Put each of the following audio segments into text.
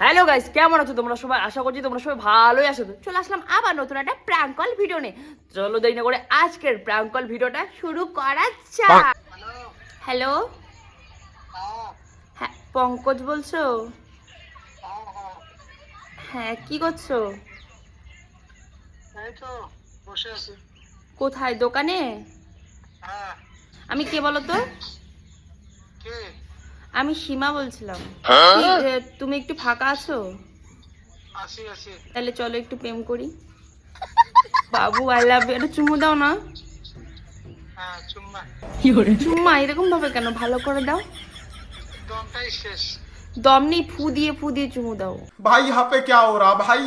Hello guys, কেমন আছো তোমরা সবাই? আশা করছি তোমরা সবাই ভালোই আছো। চলে আসলাম আবার নতুন একটা প্র্যাঙ্ক কল ভিডিও নিয়ে। চলো দেরি না করে আজকের প্র্যাঙ্ক কল ভিডিওটা শুরু করা যাক। হ্যালো, হ্যাঁ পঙ্কজ বলছো? হ্যাঁ, কি করছো? এই তো বসে আছি। কোথায়? দোকানে? হ্যাঁ, আমি কে বলো তো? কে? আমি সীমা বলছিলাম। তুমি একটু ফাঁকা আছো? আছি আছি। তাহলে চলো একটু প্রেম করি। বাবু আই লাভ ইউ, একটা চুমু দাও না। হ্যাঁ, চুম্মা। চুম্মা এরকম ভাবে কেন? ভালো করে দাও। দমটাই শেষ। দম নেই, ফু দিয়ে চুমু দাও। भाई यहाँ पे क्या हो रहा भाई।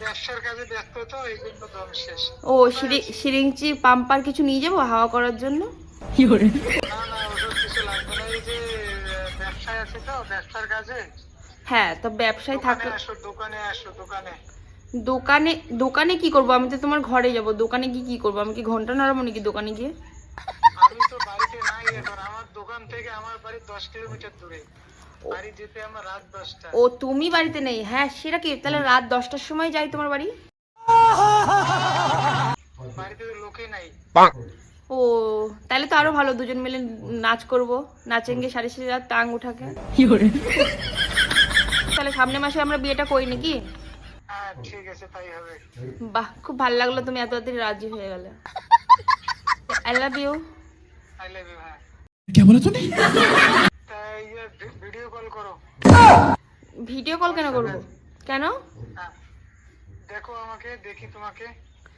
ব্যবসার কাজে ব্যস্ত তো এই জন্য দম শেষ। ও সিরিঞ্চি পাম্পার কিছু নিয়ে যাবো হাওয়া করার জন্য? না না, ওসব কিছু লাগবে না। এই যে ব্যবসায় আছে তো, ব্যবসার কাজে। হ্যাঁ, তো ব্যবসায় দোকানে থাকলে আসো, দোকানে আসো, দোকানে। দোকানে দোকানে কি করবো? আমি তো তোমার ঘরে যাব। দোকানে কি করবো? আমি কি ঘন্টা নাড়াবো নাকি দোকানে গিয়ে? আমি তো বাড়িতে নাই এখন। আমার দোকান থেকে আমার বাড়ি 10 কিলোমিটার দূরে। বাড়ি যেতে আমার রাত 10টা। ও তুমি বাড়িতে নেই? হ্যাঁ, সেটা কি তাহলে রাত 10টার সময় যাই তোমার বাড়ি? বাড়িতে তো লোকে নাই। ও তাহলে তো আরো ভালো, দুজন মিলে নাচ করবো। নাচেঙ্গে সারি সারি রাত টাং উঠাকে। তাহলে সামনের মাসে আমরা বিয়েটা করি নাকি? হ্যাঁ ঠিক আছে, তাই হবে। বাহ, খুব ভালো লাগলো তুমি এত তাড়াতাড়ি রাজি হয়ে গেলে। I love you. I love you. হ্যাঁ, क्या बोला तूने? তাই ভিডিও কল করো। ভিডিও কল কেন করবো? কেন? হ্যাঁ, দেখো আমাকে, দেখি তোমাকে,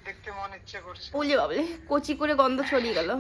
দেখতে মন ইচ্ছা করছে। বলে বাবলে, কচি করে গন্ধ ছড়িয়ে গেল।